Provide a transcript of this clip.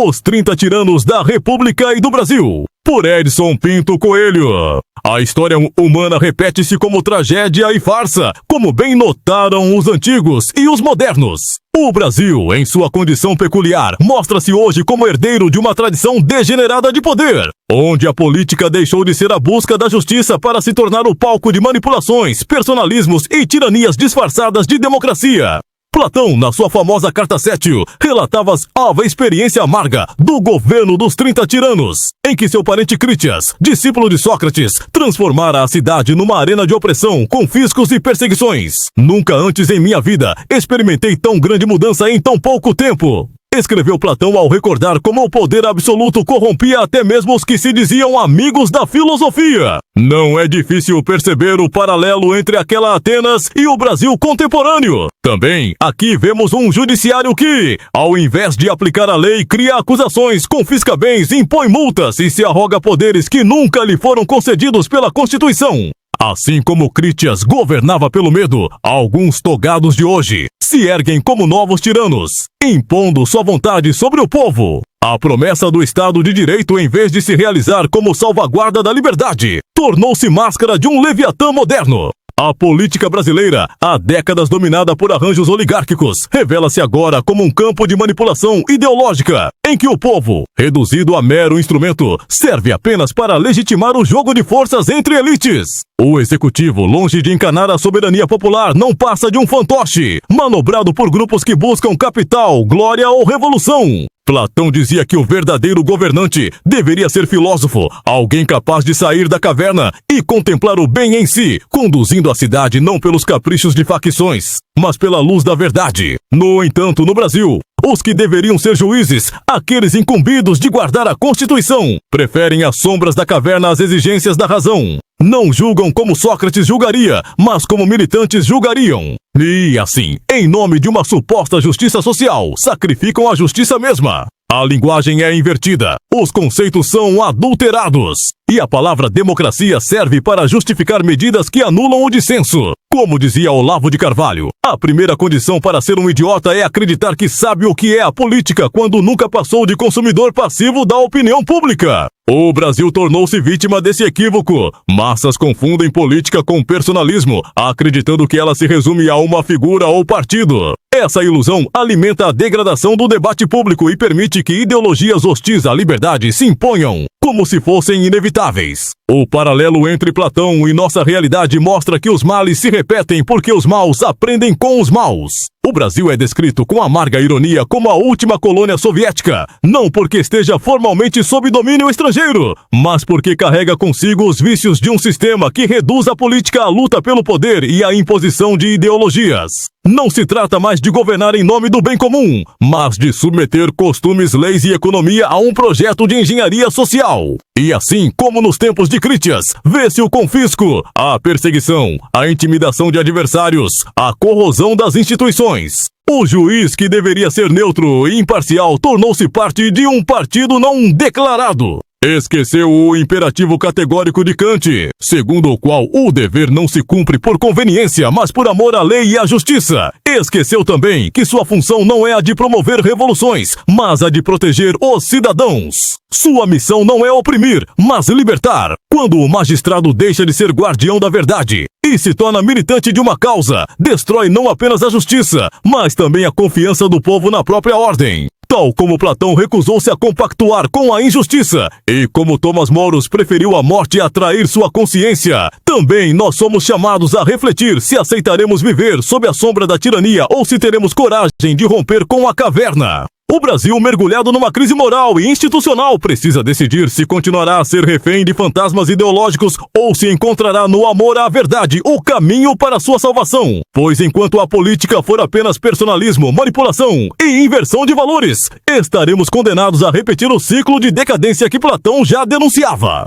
Os 30 Tiranos da República e do Brasil, por Edson Pinto Coelho. A história humana repete-se como tragédia e farsa, como bem notaram os antigos e os modernos. O Brasil, em sua condição peculiar, mostra-se hoje como herdeiro de uma tradição degenerada de poder, onde a política deixou de ser a busca da justiça para se tornar o palco de manipulações, personalismos e tiranias disfarçadas de democracia. Platão, na sua famosa Carta 7, relatava a experiência amarga do governo dos 30 tiranos, em que seu parente Crítias, discípulo de Sócrates, transformara a cidade numa arena de opressão, confiscos e perseguições. Nunca antes em minha vida experimentei tão grande mudança em tão pouco tempo, escreveu Platão ao recordar como o poder absoluto corrompia até mesmo os que se diziam amigos da filosofia. Não é difícil perceber o paralelo entre aquela Atenas e o Brasil contemporâneo. Também, aqui vemos um judiciário que, ao invés de aplicar a lei, cria acusações, confisca bens, impõe multas e se arroga poderes que nunca lhe foram concedidos pela Constituição. Assim como Crítias governava pelo medo, alguns togados de hoje se erguem como novos tiranos, impondo sua vontade sobre o povo. A promessa do Estado de Direito, em vez de se realizar como salvaguarda da liberdade, tornou-se máscara de um leviatã moderno. A política brasileira, há décadas dominada por arranjos oligárquicos, revela-se agora como um campo de manipulação ideológica, em que o povo, reduzido a mero instrumento, serve apenas para legitimar o jogo de forças entre elites. O executivo, longe de encanar a soberania popular, não passa de um fantoche, manobrado por grupos que buscam capital, glória ou revolução. Platão dizia que o verdadeiro governante deveria ser filósofo, alguém capaz de sair da caverna e contemplar o bem em si, conduzindo a cidade não pelos caprichos de facções, mas pela luz da verdade. No entanto, no Brasil, os que deveriam ser juízes, aqueles incumbidos de guardar a Constituição, preferem as sombras da caverna às exigências da razão. Não julgam como Sócrates julgaria, mas como militantes julgariam. E assim, em nome de uma suposta justiça social, sacrificam a justiça mesma. A linguagem é invertida, os conceitos são adulterados, e a palavra democracia serve para justificar medidas que anulam o dissenso. Como dizia Olavo de Carvalho, a primeira condição para ser um idiota é acreditar que sabe o que é a política quando nunca passou de consumidor passivo da opinião pública. O Brasil tornou-se vítima desse equívoco. Massas confundem política com personalismo, acreditando que ela se resume a uma figura ou partido. Essa ilusão alimenta a degradação do debate público e permite que ideologias hostis à liberdade se imponham, como se fossem inevitáveis. O paralelo entre Platão e nossa realidade mostra que os males se repetem porque os maus aprendem com os maus. O Brasil é descrito com amarga ironia como a última colônia soviética, não porque esteja formalmente sob domínio estrangeiro, mas porque carrega consigo os vícios de um sistema que reduz a política à luta pelo poder e à imposição de ideologias. Não se trata mais de governar em nome do bem comum, mas de submeter costumes, leis e economia a um projeto de engenharia social. E assim como nos tempos de Crítias, vê-se o confisco, a perseguição, a intimidação de adversários, a corrosão das instituições. O juiz, que deveria ser neutro e imparcial, tornou-se parte de um partido não declarado. Esqueceu o imperativo categórico de Kant, segundo o qual o dever não se cumpre por conveniência, mas por amor à lei e à justiça. Esqueceu também que sua função não é a de promover revoluções, mas a de proteger os cidadãos. Sua missão não é oprimir, mas libertar. Quando o magistrado deixa de ser guardião da verdade e se torna militante de uma causa, destrói não apenas a justiça, mas também a confiança do povo na própria ordem. Tal como Platão recusou-se a compactuar com a injustiça e como Thomas Moros preferiu a morte a trair sua consciência, também nós somos chamados a refletir se aceitaremos viver sob a sombra da tirania ou se teremos coragem de romper com a caverna. O Brasil, mergulhado numa crise moral e institucional, precisa decidir se continuará a ser refém de fantasmas ideológicos ou se encontrará no amor à verdade o caminho para sua salvação. Pois enquanto a política for apenas personalismo, manipulação e inversão de valores, estaremos condenados a repetir o ciclo de decadência que Platão já denunciava.